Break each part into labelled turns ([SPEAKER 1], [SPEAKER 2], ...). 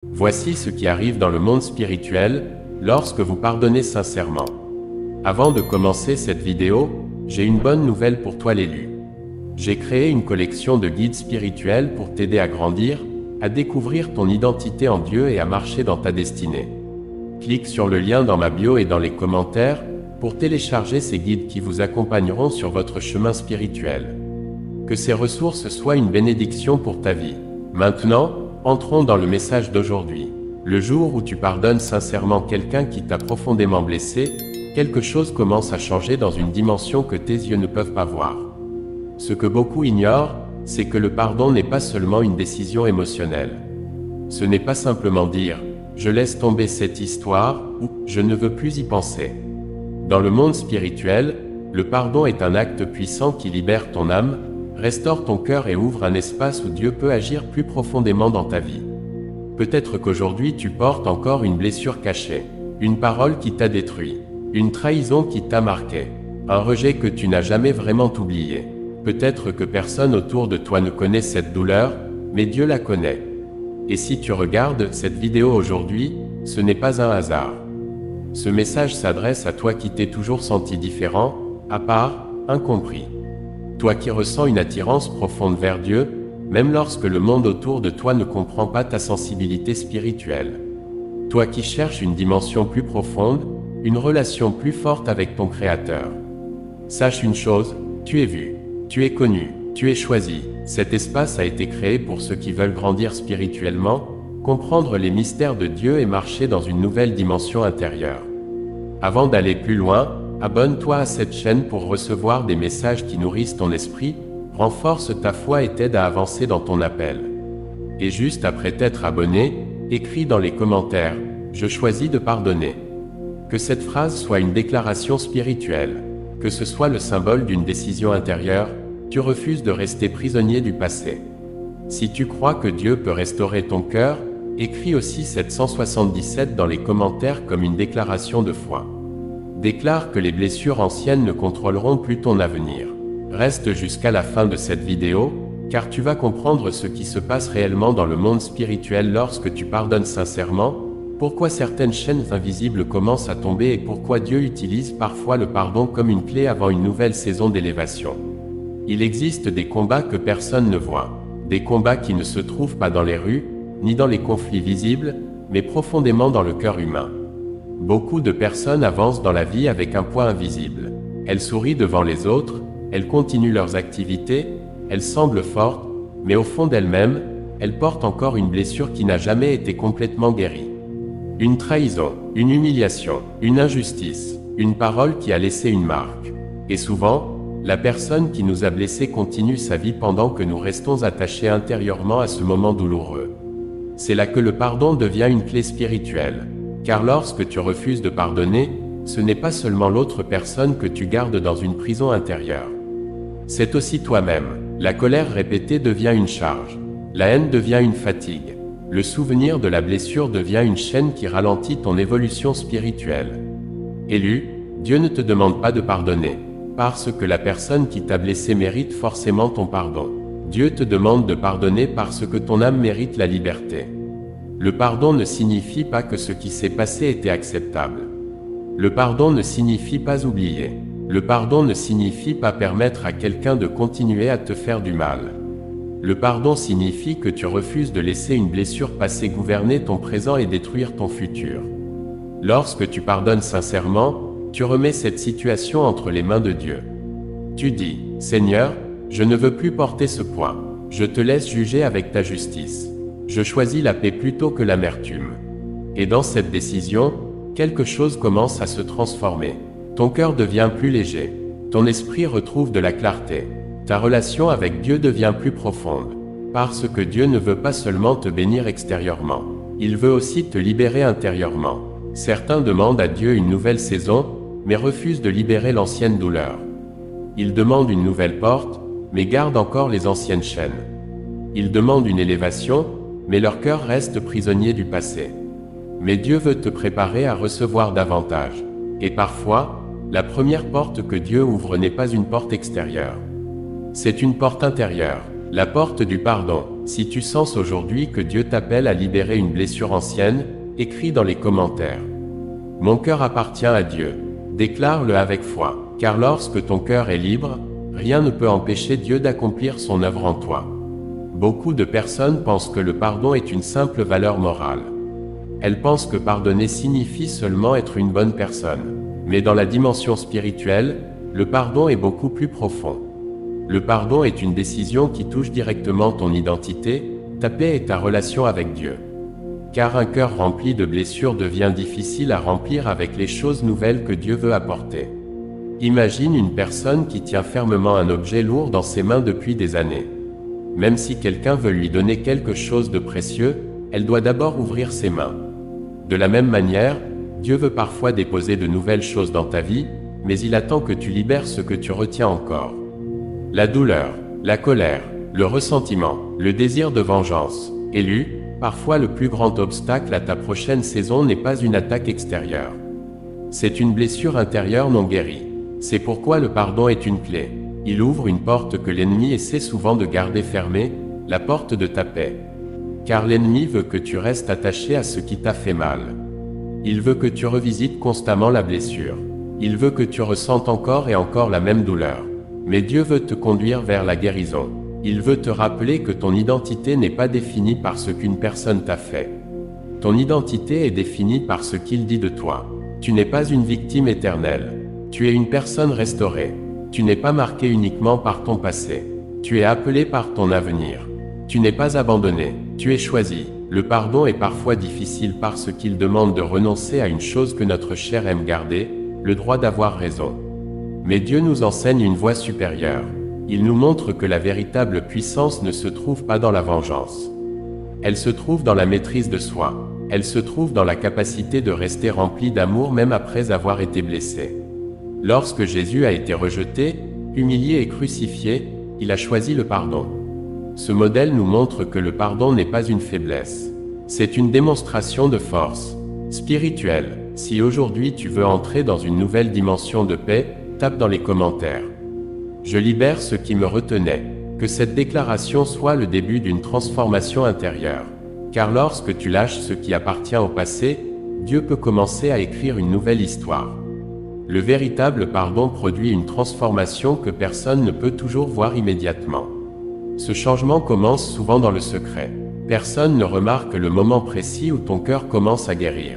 [SPEAKER 1] Voici ce qui arrive dans le monde spirituel lorsque vous pardonnez sincèrement. Avant de commencer cette vidéo, j'ai une bonne nouvelle pour toi l'élu. J'ai créé une collection de guides spirituels pour t'aider à grandir, à découvrir ton identité en Dieu et à marcher dans ta destinée. Clique sur le lien dans ma bio et dans les commentaires pour télécharger ces guides qui vous accompagneront sur votre chemin spirituel. Que ces ressources soient une bénédiction pour ta vie. Maintenant, entrons dans le message d'aujourd'hui. Le jour où tu pardonnes sincèrement quelqu'un qui t'a profondément blessé, quelque chose commence à changer dans une dimension que tes yeux ne peuvent pas voir. Ce que beaucoup ignorent, c'est que le pardon n'est pas seulement une décision émotionnelle. Ce n'est pas simplement dire « je laisse tomber cette histoire » ou « je ne veux plus y penser ». Dans le monde spirituel, le pardon est un acte puissant qui libère ton âme, restaure ton cœur et ouvre un espace où Dieu peut agir plus profondément dans ta vie. Peut-être qu'aujourd'hui tu portes encore une blessure cachée, une parole qui t'a détruit, une trahison qui t'a marqué, un rejet que tu n'as jamais vraiment oublié. Peut-être que personne autour de toi ne connaît cette douleur, mais Dieu la connaît. Et si tu regardes cette vidéo aujourd'hui, ce n'est pas un hasard. Ce message s'adresse à toi qui t'es toujours senti différent, à part, incompris. Toi qui ressens une attirance profonde vers Dieu, même lorsque le monde autour de toi ne comprend pas ta sensibilité spirituelle. Toi qui cherches une dimension plus profonde, une relation plus forte avec ton Créateur. Sache une chose, tu es vu, tu es connu, tu es choisi. Cet espace a été créé pour ceux qui veulent grandir spirituellement, comprendre les mystères de Dieu et marcher dans une nouvelle dimension intérieure. Avant d'aller plus loin, abonne-toi à cette chaîne pour recevoir des messages qui nourrissent ton esprit, renforcent ta foi et t'aident à avancer dans ton appel. Et juste après t'être abonné, écris dans les commentaires « Je choisis de pardonner ». Que cette phrase soit une déclaration spirituelle, que ce soit le symbole d'une décision intérieure, tu refuses de rester prisonnier du passé. Si tu crois que Dieu peut restaurer ton cœur, écris aussi 777 dans les commentaires comme une déclaration de foi. Déclare que les blessures anciennes ne contrôleront plus ton avenir. Reste jusqu'à la fin de cette vidéo, car tu vas comprendre ce qui se passe réellement dans le monde spirituel lorsque tu pardonnes sincèrement, pourquoi certaines chaînes invisibles commencent à tomber et pourquoi Dieu utilise parfois le pardon comme une clé avant une nouvelle saison d'élévation. Il existe des combats que personne ne voit, des combats qui ne se trouvent pas dans les rues, ni dans les conflits visibles, mais profondément dans le cœur humain. Beaucoup de personnes avancent dans la vie avec un poids invisible. Elles sourient devant les autres, elles continuent leurs activités, elles semblent fortes, mais au fond d'elles-mêmes, elles portent encore une blessure qui n'a jamais été complètement guérie. Une trahison, une humiliation, une injustice, une parole qui a laissé une marque. Et souvent, la personne qui nous a blessés continue sa vie pendant que nous restons attachés intérieurement à ce moment douloureux. C'est là que le pardon devient une clé spirituelle. Car lorsque tu refuses de pardonner, ce n'est pas seulement l'autre personne que tu gardes dans une prison intérieure. C'est aussi toi-même. La colère répétée devient une charge. La haine devient une fatigue. Le souvenir de la blessure devient une chaîne qui ralentit ton évolution spirituelle. Élu, Dieu ne te demande pas de pardonner, parce que la personne qui t'a blessé mérite forcément ton pardon. Dieu te demande de pardonner parce que ton âme mérite la liberté. Le pardon ne signifie pas que ce qui s'est passé était acceptable. Le pardon ne signifie pas oublier. Le pardon ne signifie pas permettre à quelqu'un de continuer à te faire du mal. Le pardon signifie que tu refuses de laisser une blessure passée gouverner ton présent et détruire ton futur. Lorsque tu pardonnes sincèrement, tu remets cette situation entre les mains de Dieu. Tu dis, « Seigneur, je ne veux plus porter ce poids. Je te laisse juger avec ta justice. Je choisis la paix plutôt que l'amertume. » Et dans cette décision, quelque chose commence à se transformer. Ton cœur devient plus léger. Ton esprit retrouve de la clarté. Ta relation avec Dieu devient plus profonde. Parce que Dieu ne veut pas seulement te bénir extérieurement. Il veut aussi te libérer intérieurement. Certains demandent à Dieu une nouvelle saison, mais refusent de libérer l'ancienne douleur. Ils demandent une nouvelle porte, mais gardent encore les anciennes chaînes. Ils demandent une élévation, mais leur cœur reste prisonnier du passé. Mais Dieu veut te préparer à recevoir davantage. Et parfois, la première porte que Dieu ouvre n'est pas une porte extérieure. C'est une porte intérieure. La porte du pardon. Si tu sens aujourd'hui que Dieu t'appelle à libérer une blessure ancienne, écris dans les commentaires. Mon cœur appartient à Dieu. Déclare-le avec foi, car lorsque ton cœur est libre, rien ne peut empêcher Dieu d'accomplir son œuvre en toi. Beaucoup de personnes pensent que le pardon est une simple valeur morale. Elles pensent que pardonner signifie seulement être une bonne personne. Mais dans la dimension spirituelle, le pardon est beaucoup plus profond. Le pardon est une décision qui touche directement ton identité, ta paix et ta relation avec Dieu. Car un cœur rempli de blessures devient difficile à remplir avec les choses nouvelles que Dieu veut apporter. Imagine une personne qui tient fermement un objet lourd dans ses mains depuis des années. Même si quelqu'un veut lui donner quelque chose de précieux, elle doit d'abord ouvrir ses mains. De la même manière, Dieu veut parfois déposer de nouvelles choses dans ta vie, mais il attend que tu libères ce que tu retiens encore. La douleur, la colère, le ressentiment, le désir de vengeance. Élu, parfois le plus grand obstacle à ta prochaine saison n'est pas une attaque extérieure. C'est une blessure intérieure non guérie. C'est pourquoi le pardon est une clé. Il ouvre une porte que l'ennemi essaie souvent de garder fermée, la porte de ta paix. Car l'ennemi veut que tu restes attaché à ce qui t'a fait mal. Il veut que tu revisites constamment la blessure. Il veut que tu ressentes encore et encore la même douleur. Mais Dieu veut te conduire vers la guérison. Il veut te rappeler que ton identité n'est pas définie par ce qu'une personne t'a fait. Ton identité est définie par ce qu'il dit de toi. Tu n'es pas une victime éternelle. Tu es une personne restaurée. Tu n'es pas marqué uniquement par ton passé. Tu es appelé par ton avenir. Tu n'es pas abandonné. Tu es choisi. Le pardon est parfois difficile parce qu'il demande de renoncer à une chose que notre chair aime garder, le droit d'avoir raison. Mais Dieu nous enseigne une voie supérieure. Il nous montre que la véritable puissance ne se trouve pas dans la vengeance. Elle se trouve dans la maîtrise de soi. Elle se trouve dans la capacité de rester rempli d'amour même après avoir été blessé. Lorsque Jésus a été rejeté, humilié et crucifié, il a choisi le pardon. Ce modèle nous montre que le pardon n'est pas une faiblesse. C'est une démonstration de force spirituelle. Si aujourd'hui tu veux entrer dans une nouvelle dimension de paix, tape dans les commentaires. Je libère ce qui me retenait. Que cette déclaration soit le début d'une transformation intérieure. Car lorsque tu lâches ce qui appartient au passé, Dieu peut commencer à écrire une nouvelle histoire. Le véritable pardon produit une transformation que personne ne peut toujours voir immédiatement. Ce changement commence souvent dans le secret. Personne ne remarque le moment précis où ton cœur commence à guérir.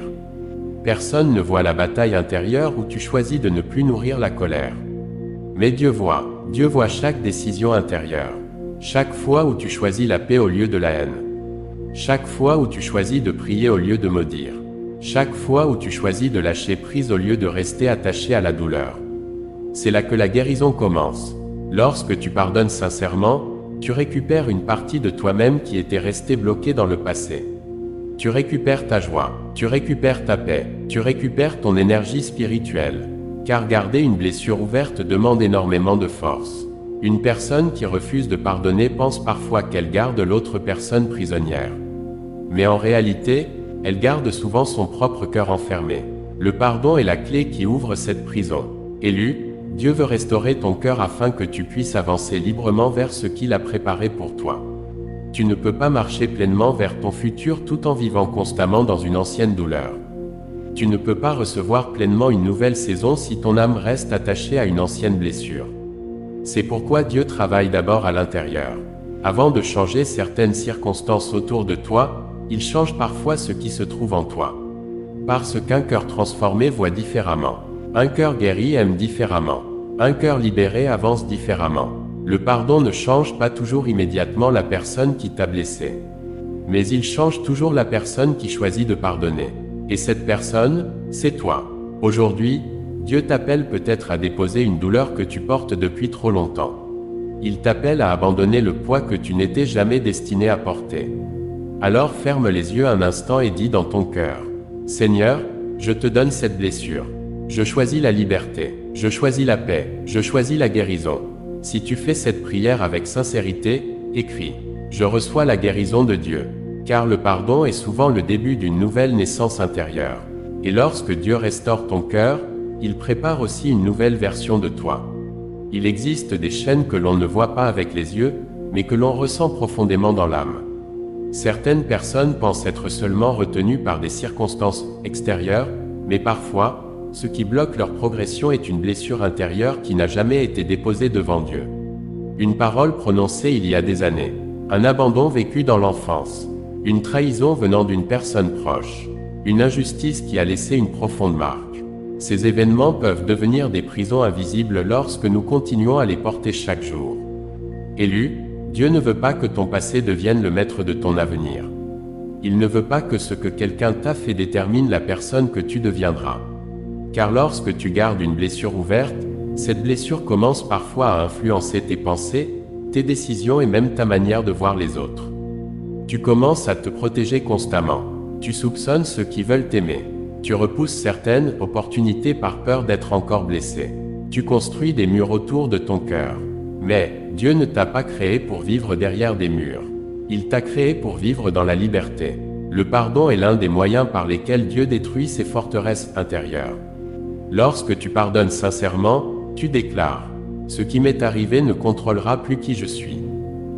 [SPEAKER 1] Personne ne voit la bataille intérieure où tu choisis de ne plus nourrir la colère. Mais Dieu voit chaque décision intérieure. Chaque fois où tu choisis la paix au lieu de la haine. Chaque fois où tu choisis de prier au lieu de maudire. Chaque fois où tu choisis de lâcher prise au lieu de rester attaché à la douleur. C'est là que la guérison commence. Lorsque tu pardonnes sincèrement, tu récupères une partie de toi-même qui était restée bloquée dans le passé. Tu récupères ta joie, tu récupères ta paix, tu récupères ton énergie spirituelle. Car garder une blessure ouverte demande énormément de force. Une personne qui refuse de pardonner pense parfois qu'elle garde l'autre personne prisonnière. Mais en réalité, elle garde souvent son propre cœur enfermé. Le pardon est la clé qui ouvre cette prison. Élu, Dieu veut restaurer ton cœur afin que tu puisses avancer librement vers ce qu'il a préparé pour toi. Tu ne peux pas marcher pleinement vers ton futur tout en vivant constamment dans une ancienne douleur. Tu ne peux pas recevoir pleinement une nouvelle saison si ton âme reste attachée à une ancienne blessure. C'est pourquoi Dieu travaille d'abord à l'intérieur. Avant de changer certaines circonstances autour de toi, il change parfois ce qui se trouve en toi. Parce qu'un cœur transformé voit différemment. Un cœur guéri aime différemment. Un cœur libéré avance différemment. Le pardon ne change pas toujours immédiatement la personne qui t'a blessé. Mais il change toujours la personne qui choisit de pardonner. Et cette personne, c'est toi. Aujourd'hui, Dieu t'appelle peut-être à déposer une douleur que tu portes depuis trop longtemps. Il t'appelle à abandonner le poids que tu n'étais jamais destiné à porter. Alors ferme les yeux un instant et dis dans ton cœur: Seigneur, je te donne cette blessure. Je choisis la liberté. Je choisis la paix. Je choisis la guérison. Si tu fais cette prière avec sincérité, écris: Je reçois la guérison de Dieu. Car le pardon est souvent le début d'une nouvelle naissance intérieure. Et lorsque Dieu restaure ton cœur, il prépare aussi une nouvelle version de toi. Il existe des chaînes que l'on ne voit pas avec les yeux, mais que l'on ressent profondément dans l'âme. Certaines personnes pensent être seulement retenues par des circonstances extérieures, mais parfois, ce qui bloque leur progression est une blessure intérieure qui n'a jamais été déposée devant Dieu. Une parole prononcée il y a des années, un abandon vécu dans l'enfance, une trahison venant d'une personne proche, une injustice qui a laissé une profonde marque. Ces événements peuvent devenir des prisons invisibles lorsque nous continuons à les porter chaque jour. Élu, Dieu ne veut pas que ton passé devienne le maître de ton avenir. Il ne veut pas que ce que quelqu'un t'a fait détermine la personne que tu deviendras. Car lorsque tu gardes une blessure ouverte, cette blessure commence parfois à influencer tes pensées, tes décisions et même ta manière de voir les autres. Tu commences à te protéger constamment. Tu soupçonnes ceux qui veulent t'aimer. Tu repousses certaines opportunités par peur d'être encore blessé. Tu construis des murs autour de ton cœur. Mais Dieu ne t'a pas créé pour vivre derrière des murs. Il t'a créé pour vivre dans la liberté. Le pardon est l'un des moyens par lesquels Dieu détruit ses forteresses intérieures. Lorsque tu pardonnes sincèrement, tu déclares « Ce qui m'est arrivé ne contrôlera plus qui je suis ».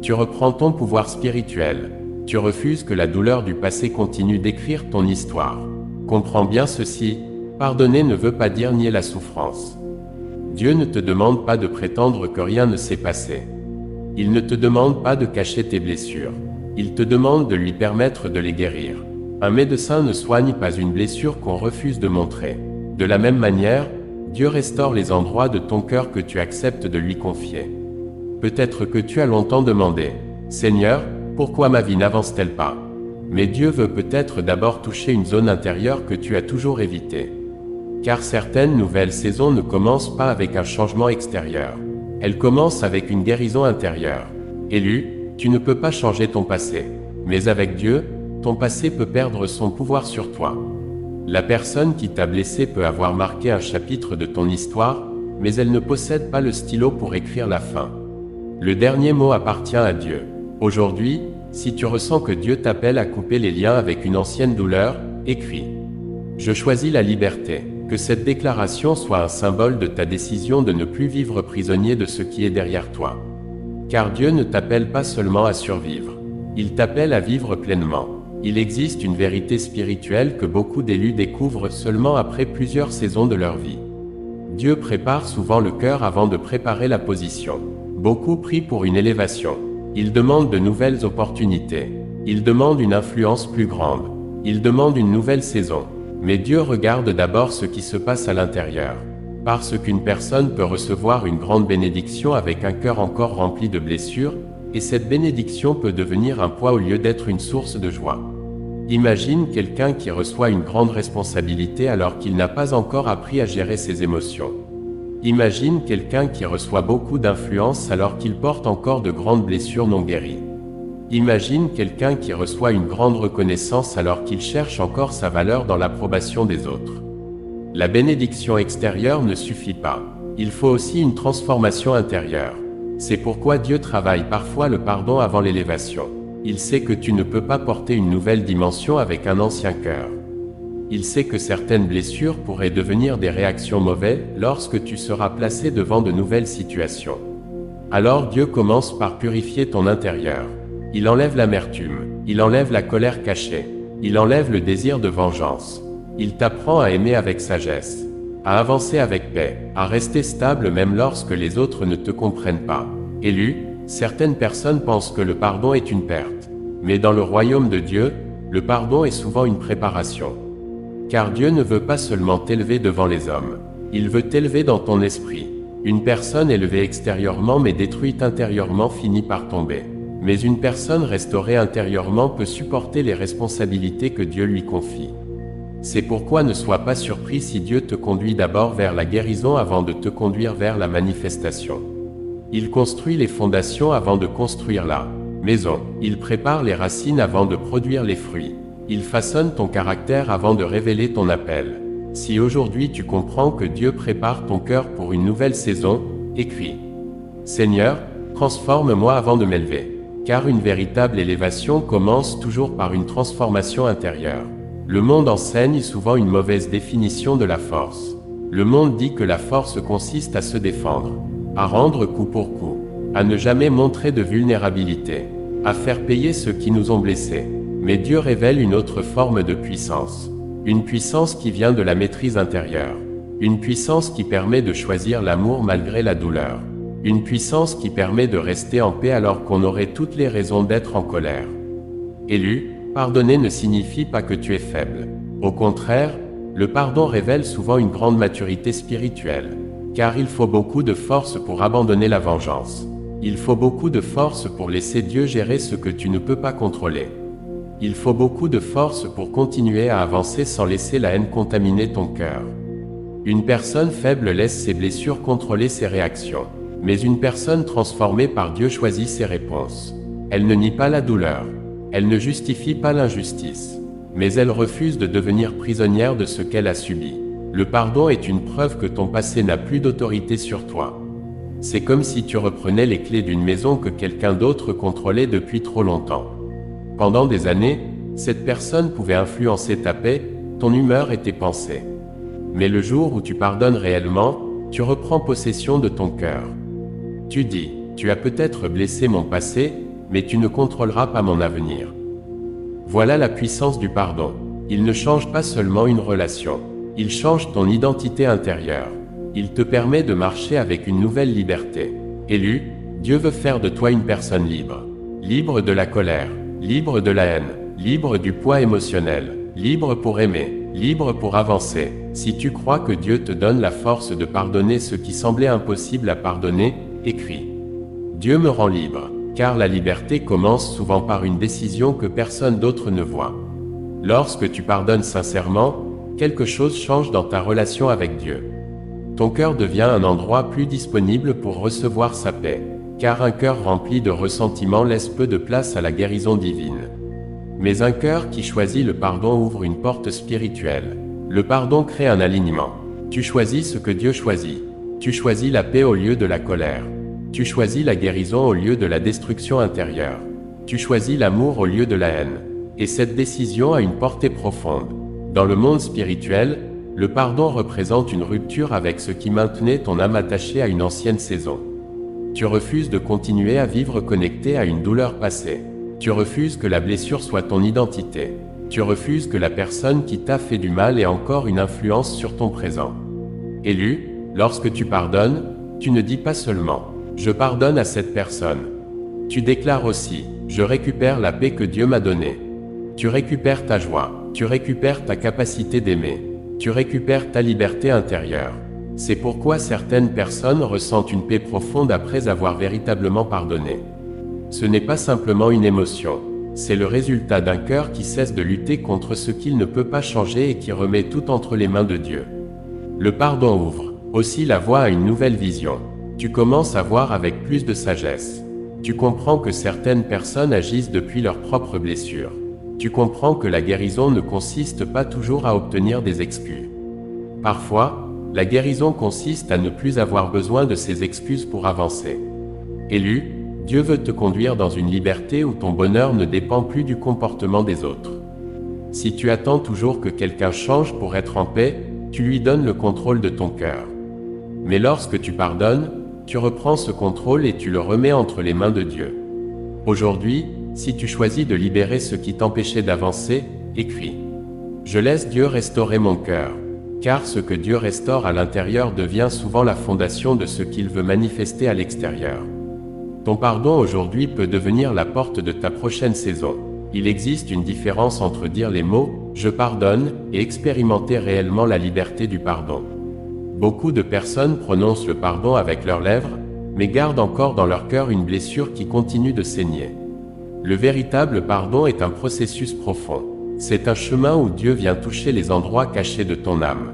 [SPEAKER 1] Tu reprends ton pouvoir spirituel. Tu refuses que la douleur du passé continue d'écrire ton histoire. Comprends bien ceci, pardonner ne veut pas dire nier la souffrance. Dieu ne te demande pas de prétendre que rien ne s'est passé. Il ne te demande pas de cacher tes blessures. Il te demande de lui permettre de les guérir. Un médecin ne soigne pas une blessure qu'on refuse de montrer. De la même manière, Dieu restaure les endroits de ton cœur que tu acceptes de lui confier. Peut-être que tu as longtemps demandé « Seigneur, pourquoi ma vie n'avance-t-elle pas ?» Mais Dieu veut peut-être d'abord toucher une zone intérieure que tu as toujours évitée. Car certaines nouvelles saisons ne commencent pas avec un changement extérieur. Elles commencent avec une guérison intérieure. Élu, tu ne peux pas changer ton passé. Mais avec Dieu, ton passé peut perdre son pouvoir sur toi. La personne qui t'a blessé peut avoir marqué un chapitre de ton histoire, mais elle ne possède pas le stylo pour écrire la fin. Le dernier mot appartient à Dieu. Aujourd'hui, si tu ressens que Dieu t'appelle à couper les liens avec une ancienne douleur, écris. Je choisis la liberté. Que cette déclaration soit un symbole de ta décision de ne plus vivre prisonnier de ce qui est derrière toi. Car Dieu ne t'appelle pas seulement à survivre. Il t'appelle à vivre pleinement. Il existe une vérité spirituelle que beaucoup d'élus découvrent seulement après plusieurs saisons de leur vie. Dieu prépare souvent le cœur avant de préparer la position. Beaucoup prient pour une élévation. Ils demandent de nouvelles opportunités. Ils demandent une influence plus grande. Ils demandent une nouvelle saison. Mais Dieu regarde d'abord ce qui se passe à l'intérieur. Parce qu'une personne peut recevoir une grande bénédiction avec un cœur encore rempli de blessures, et cette bénédiction peut devenir un poids au lieu d'être une source de joie. Imagine quelqu'un qui reçoit une grande responsabilité alors qu'il n'a pas encore appris à gérer ses émotions. Imagine quelqu'un qui reçoit beaucoup d'influence alors qu'il porte encore de grandes blessures non guéries. Imagine quelqu'un qui reçoit une grande reconnaissance alors qu'il cherche encore sa valeur dans l'approbation des autres. La bénédiction extérieure ne suffit pas. Il faut aussi une transformation intérieure. C'est pourquoi Dieu travaille parfois le pardon avant l'élévation. Il sait que tu ne peux pas porter une nouvelle dimension avec un ancien cœur. Il sait que certaines blessures pourraient devenir des réactions mauvaises lorsque tu seras placé devant de nouvelles situations. Alors Dieu commence par purifier ton intérieur. Il enlève l'amertume, il enlève la colère cachée, il enlève le désir de vengeance. Il t'apprend à aimer avec sagesse, à avancer avec paix, à rester stable même lorsque les autres ne te comprennent pas. Élu, certaines personnes pensent que le pardon est une perte. Mais dans le royaume de Dieu, le pardon est souvent une préparation. Car Dieu ne veut pas seulement t'élever devant les hommes, il veut t'élever dans ton esprit. Une personne élevée extérieurement mais détruite intérieurement finit par tomber. Mais une personne restaurée intérieurement peut supporter les responsabilités que Dieu lui confie. C'est pourquoi ne sois pas surpris si Dieu te conduit d'abord vers la guérison avant de te conduire vers la manifestation. Il construit les fondations avant de construire la maison. Il prépare les racines avant de produire les fruits. Il façonne ton caractère avant de révéler ton appel. Si aujourd'hui tu comprends que Dieu prépare ton cœur pour une nouvelle saison, écris. Seigneur, transforme-moi avant de m'élever. Car une véritable élévation commence toujours par une transformation intérieure. Le monde enseigne souvent une mauvaise définition de la force. Le monde dit que la force consiste à se défendre, à rendre coup pour coup, à ne jamais montrer de vulnérabilité, à faire payer ceux qui nous ont blessés. Mais Dieu révèle une autre forme de puissance. Une puissance qui vient de la maîtrise intérieure. Une puissance qui permet de choisir l'amour malgré la douleur. Une puissance qui permet de rester en paix alors qu'on aurait toutes les raisons d'être en colère. Élu, pardonner ne signifie pas que tu es faible. Au contraire, le pardon révèle souvent une grande maturité spirituelle. Car il faut beaucoup de force pour abandonner la vengeance. Il faut beaucoup de force pour laisser Dieu gérer ce que tu ne peux pas contrôler. Il faut beaucoup de force pour continuer à avancer sans laisser la haine contaminer ton cœur. Une personne faible laisse ses blessures contrôler ses réactions. Mais une personne transformée par Dieu choisit ses réponses. Elle ne nie pas la douleur. Elle ne justifie pas l'injustice. Mais elle refuse de devenir prisonnière de ce qu'elle a subi. Le pardon est une preuve que ton passé n'a plus d'autorité sur toi. C'est comme si tu reprenais les clés d'une maison que quelqu'un d'autre contrôlait depuis trop longtemps. Pendant des années, cette personne pouvait influencer ta paix, ton humeur et tes pensées. Mais le jour où tu pardonnes réellement, tu reprends possession de ton cœur. Tu dis, tu as peut-être blessé mon passé, mais tu ne contrôleras pas mon avenir. Voilà la puissance du pardon. Il ne change pas seulement une relation, il change ton identité intérieure. Il te permet de marcher avec une nouvelle liberté. Élu, Dieu veut faire de toi une personne libre. Libre de la colère, libre de la haine, libre du poids émotionnel, libre pour aimer, libre pour avancer. Si tu crois que Dieu te donne la force de pardonner ce qui semblait impossible à pardonner, écris. Dieu me rend libre, car la liberté commence souvent par une décision que personne d'autre ne voit. Lorsque tu pardonnes sincèrement, quelque chose change dans ta relation avec Dieu. Ton cœur devient un endroit plus disponible pour recevoir sa paix, car un cœur rempli de ressentiment laisse peu de place à la guérison divine. Mais un cœur qui choisit le pardon ouvre une porte spirituelle. Le pardon crée un alignement. Tu choisis ce que Dieu choisit. Tu choisis la paix au lieu de la colère. Tu choisis la guérison au lieu de la destruction intérieure. Tu choisis l'amour au lieu de la haine. Et cette décision a une portée profonde. Dans le monde spirituel, le pardon représente une rupture avec ce qui maintenait ton âme attachée à une ancienne saison. Tu refuses de continuer à vivre connecté à une douleur passée. Tu refuses que la blessure soit ton identité. Tu refuses que la personne qui t'a fait du mal ait encore une influence sur ton présent. Élu, lorsque tu pardonnes, tu ne dis pas seulement « Je pardonne à cette personne ». Tu déclares aussi « Je récupère la paix que Dieu m'a donnée ». Tu récupères ta joie, tu récupères ta capacité d'aimer. Tu récupères ta liberté intérieure. C'est pourquoi certaines personnes ressentent une paix profonde après avoir véritablement pardonné. Ce n'est pas simplement une émotion, c'est le résultat d'un cœur qui cesse de lutter contre ce qu'il ne peut pas changer et qui remet tout entre les mains de Dieu. Le pardon ouvre aussi la voie à une nouvelle vision. Tu commences à voir avec plus de sagesse. Tu comprends que certaines personnes agissent depuis leurs propres blessures. Tu comprends que la guérison ne consiste pas toujours à obtenir des excuses. Parfois, la guérison consiste à ne plus avoir besoin de ces excuses pour avancer. Élu, Dieu veut te conduire dans une liberté où ton bonheur ne dépend plus du comportement des autres. Si tu attends toujours que quelqu'un change pour être en paix, tu lui donnes le contrôle de ton cœur. Mais lorsque tu pardonnes, tu reprends ce contrôle et tu le remets entre les mains de Dieu. Aujourd'hui, si tu choisis de libérer ce qui t'empêchait d'avancer, écris. Je laisse Dieu restaurer mon cœur, car ce que Dieu restaure à l'intérieur devient souvent la fondation de ce qu'il veut manifester à l'extérieur. Ton pardon aujourd'hui peut devenir la porte de ta prochaine saison. Il existe une différence entre dire les mots « je pardonne » et expérimenter réellement la liberté du pardon. Beaucoup de personnes prononcent le pardon avec leurs lèvres, mais gardent encore dans leur cœur une blessure qui continue de saigner. Le véritable pardon est un processus profond. C'est un chemin où Dieu vient toucher les endroits cachés de ton âme.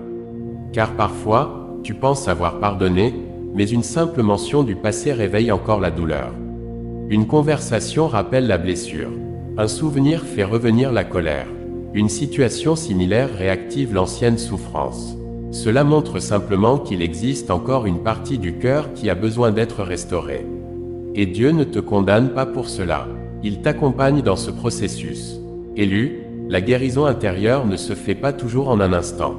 [SPEAKER 1] Car parfois, tu penses avoir pardonné, mais une simple mention du passé réveille encore la douleur. Une conversation rappelle la blessure. Un souvenir fait revenir la colère. Une situation similaire réactive l'ancienne souffrance. Cela montre simplement qu'il existe encore une partie du cœur qui a besoin d'être restaurée. Et Dieu ne te condamne pas pour cela. Il t'accompagne dans ce processus. Élu, la guérison intérieure ne se fait pas toujours en un instant.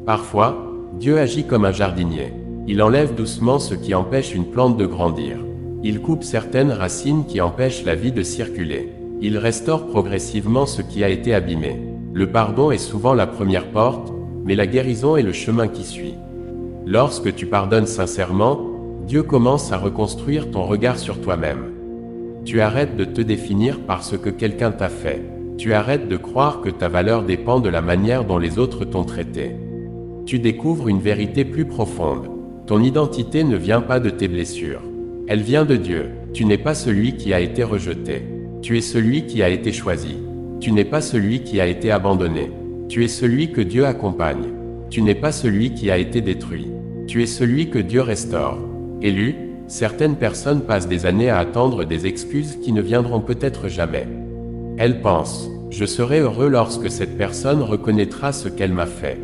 [SPEAKER 1] Parfois, Dieu agit comme un jardinier. Il enlève doucement ce qui empêche une plante de grandir. Il coupe certaines racines qui empêchent la vie de circuler. Il restaure progressivement ce qui a été abîmé. Le pardon est souvent la première porte, mais la guérison est le chemin qui suit. Lorsque tu pardonnes sincèrement, Dieu commence à reconstruire ton regard sur toi-même. Tu arrêtes de te définir par ce que quelqu'un t'a fait. Tu arrêtes de croire que ta valeur dépend de la manière dont les autres t'ont traité. Tu découvres une vérité plus profonde. Ton identité ne vient pas de tes blessures. Elle vient de Dieu. Tu n'es pas celui qui a été rejeté. Tu es celui qui a été choisi. Tu n'es pas celui qui a été abandonné. Tu es celui que Dieu accompagne. Tu n'es pas celui qui a été détruit. Tu es celui que Dieu restaure. Élu, certaines personnes passent des années à attendre des excuses qui ne viendront peut-être jamais. Elles pensent, je serai heureux lorsque cette personne reconnaîtra ce qu'elle m'a fait.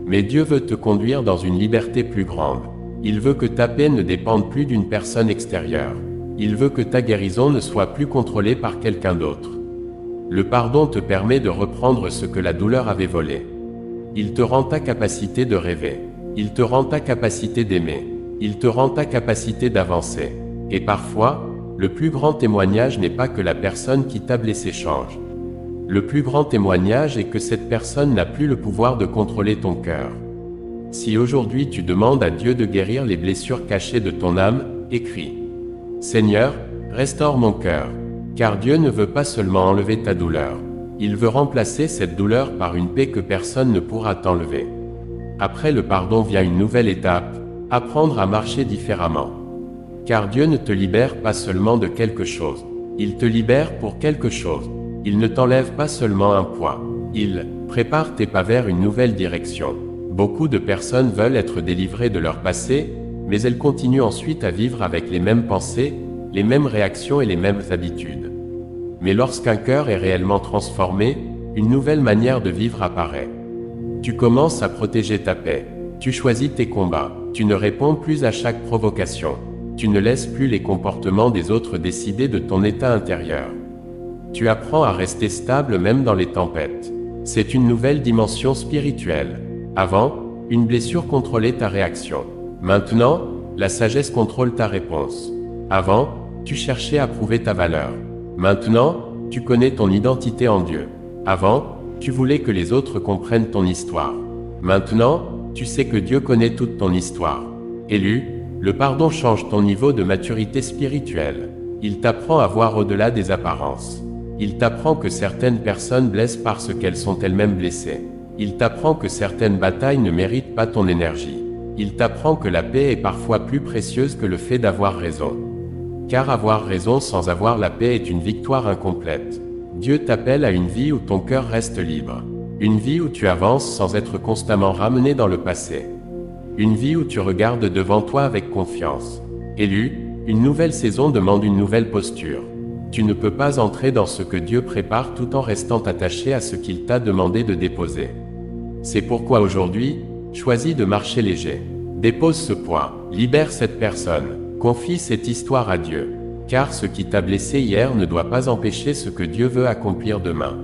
[SPEAKER 1] Mais Dieu veut te conduire dans une liberté plus grande. Il veut que ta paix ne dépende plus d'une personne extérieure. Il veut que ta guérison ne soit plus contrôlée par quelqu'un d'autre. Le pardon te permet de reprendre ce que la douleur avait volé. Il te rend ta capacité de rêver. Il te rend ta capacité d'aimer. Il te rend ta capacité d'avancer. Et parfois, le plus grand témoignage n'est pas que la personne qui t'a blessé change. Le plus grand témoignage est que cette personne n'a plus le pouvoir de contrôler ton cœur. Si aujourd'hui tu demandes à Dieu de guérir les blessures cachées de ton âme, écris. Seigneur, restaure mon cœur. Car Dieu ne veut pas seulement enlever ta douleur. Il veut remplacer cette douleur par une paix que personne ne pourra t'enlever. Après le pardon vient une nouvelle étape, apprendre à marcher différemment. Car Dieu ne te libère pas seulement de quelque chose. Il te libère pour quelque chose. Il ne t'enlève pas seulement un poids. Il prépare tes pas vers une nouvelle direction. Beaucoup de personnes veulent être délivrées de leur passé, mais elles continuent ensuite à vivre avec les mêmes pensées, les mêmes réactions et les mêmes habitudes. Mais lorsqu'un cœur est réellement transformé, une nouvelle manière de vivre apparaît. Tu commences à protéger ta paix. Tu choisis tes combats. Tu ne réponds plus à chaque provocation. Tu ne laisses plus les comportements des autres décider de ton état intérieur. Tu apprends à rester stable même dans les tempêtes. C'est une nouvelle dimension spirituelle. Avant, une blessure contrôlait ta réaction. Maintenant, la sagesse contrôle ta réponse. Avant, tu cherchais à prouver ta valeur. Maintenant, tu connais ton identité en Dieu. Avant, tu voulais que les autres comprennent ton histoire. Maintenant, tu sais que Dieu connaît toute ton histoire. Élu, le pardon change ton niveau de maturité spirituelle. Il t'apprend à voir au-delà des apparences. Il t'apprend que certaines personnes blessent parce qu'elles sont elles-mêmes blessées. Il t'apprend que certaines batailles ne méritent pas ton énergie. Il t'apprend que la paix est parfois plus précieuse que le fait d'avoir raison. Car avoir raison sans avoir la paix est une victoire incomplète. Dieu t'appelle à une vie où ton cœur reste libre. Une vie où tu avances sans être constamment ramené dans le passé. Une vie où tu regardes devant toi avec confiance. Élu, une nouvelle saison demande une nouvelle posture. Tu ne peux pas entrer dans ce que Dieu prépare tout en restant attaché à ce qu'il t'a demandé de déposer. C'est pourquoi aujourd'hui, choisis de marcher léger. Dépose ce poids, libère cette personne. Confie cette histoire à Dieu, car ce qui t'a blessé hier ne doit pas empêcher ce que Dieu veut accomplir demain.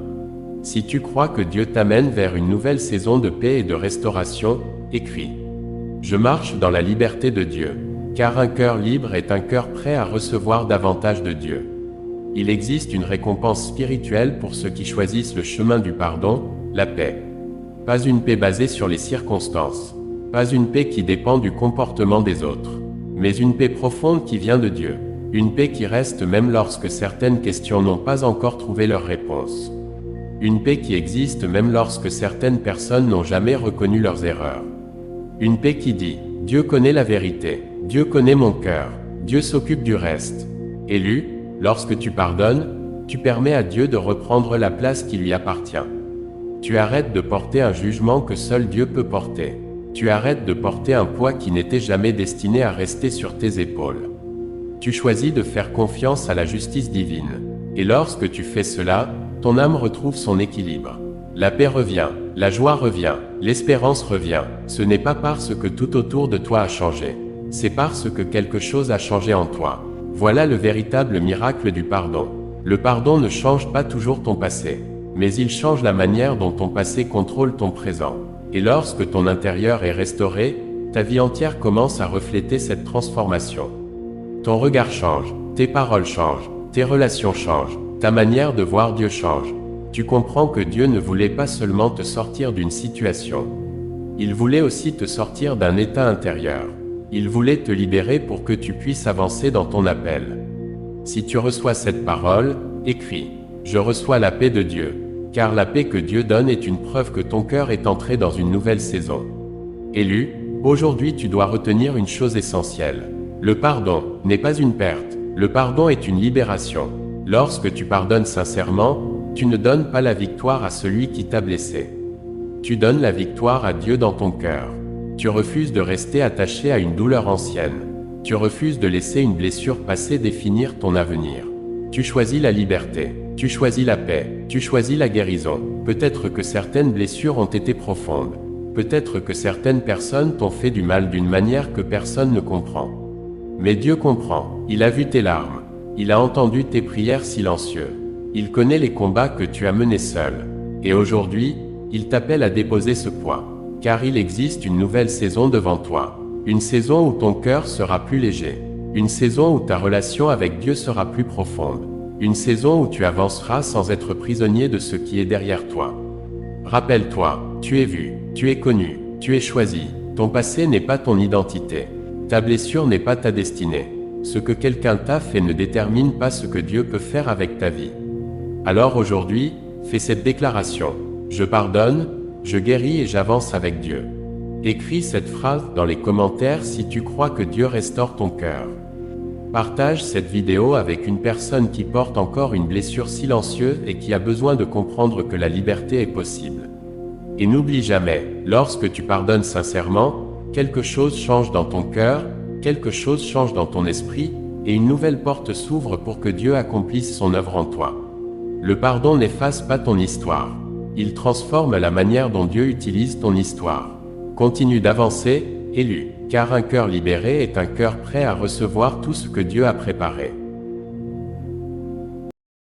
[SPEAKER 1] Si tu crois que Dieu t'amène vers une nouvelle saison de paix et de restauration, écris. Je marche dans la liberté de Dieu, car un cœur libre est un cœur prêt à recevoir davantage de Dieu. Il existe une récompense spirituelle pour ceux qui choisissent le chemin du pardon, la paix. Pas une paix basée sur les circonstances, pas une paix qui dépend du comportement des autres. Mais une paix profonde qui vient de Dieu. Une paix qui reste même lorsque certaines questions n'ont pas encore trouvé leur réponse. Une paix qui existe même lorsque certaines personnes n'ont jamais reconnu leurs erreurs. Une paix qui dit, Dieu connaît la vérité, Dieu connaît mon cœur, Dieu s'occupe du reste. Élu, lorsque tu pardonnes, tu permets à Dieu de reprendre la place qui lui appartient. Tu arrêtes de porter un jugement que seul Dieu peut porter. Tu arrêtes de porter un poids qui n'était jamais destiné à rester sur tes épaules. Tu choisis de faire confiance à la justice divine. Et lorsque tu fais cela, ton âme retrouve son équilibre. La paix revient, la joie revient, l'espérance revient. Ce n'est pas parce que tout autour de toi a changé. C'est parce que quelque chose a changé en toi. Voilà le véritable miracle du pardon. Le pardon ne change pas toujours ton passé, mais il change la manière dont ton passé contrôle ton présent. Et lorsque ton intérieur est restauré, ta vie entière commence à refléter cette transformation. Ton regard change, tes paroles changent, tes relations changent, ta manière de voir Dieu change. Tu comprends que Dieu ne voulait pas seulement te sortir d'une situation. Il voulait aussi te sortir d'un état intérieur. Il voulait te libérer pour que tu puisses avancer dans ton appel. Si tu reçois cette parole, écris « Je reçois la paix de Dieu », car la paix que Dieu donne est une preuve que ton cœur est entré dans une nouvelle saison. Élu, aujourd'hui tu dois retenir une chose essentielle. Le pardon n'est pas une perte, le pardon est une libération. Lorsque tu pardonnes sincèrement, tu ne donnes pas la victoire à celui qui t'a blessé. Tu donnes la victoire à Dieu dans ton cœur. Tu refuses de rester attaché à une douleur ancienne. Tu refuses de laisser une blessure passée définir ton avenir. Tu choisis la liberté. Tu choisis la paix. Tu choisis la guérison. Peut-être que certaines blessures ont été profondes. Peut-être que certaines personnes t'ont fait du mal d'une manière que personne ne comprend. Mais Dieu comprend. Il a vu tes larmes. Il a entendu tes prières silencieuses. Il connaît les combats que tu as menés seul. Et aujourd'hui, il t'appelle à déposer ce poids. Car il existe une nouvelle saison devant toi. Une saison où ton cœur sera plus léger. Une saison où ta relation avec Dieu sera plus profonde. Une saison où tu avanceras sans être prisonnier de ce qui est derrière toi. Rappelle-toi, tu es vu, tu es connu, tu es choisi. Ton passé n'est pas ton identité. Ta blessure n'est pas ta destinée. Ce que quelqu'un t'a fait ne détermine pas ce que Dieu peut faire avec ta vie. Alors aujourd'hui, fais cette déclaration. Je pardonne, je guéris et j'avance avec Dieu. Écris cette phrase dans les commentaires si tu crois que Dieu restaure ton cœur. Partage cette vidéo avec une personne qui porte encore une blessure silencieuse et qui a besoin de comprendre que la liberté est possible. Et n'oublie jamais, lorsque tu pardonnes sincèrement, quelque chose change dans ton cœur, quelque chose change dans ton esprit, et une nouvelle porte s'ouvre pour que Dieu accomplisse son œuvre en toi. Le pardon n'efface pas ton histoire. Il transforme la manière dont Dieu utilise ton histoire. Continue d'avancer, élu, car un cœur libéré est un cœur prêt à recevoir tout ce que Dieu a préparé.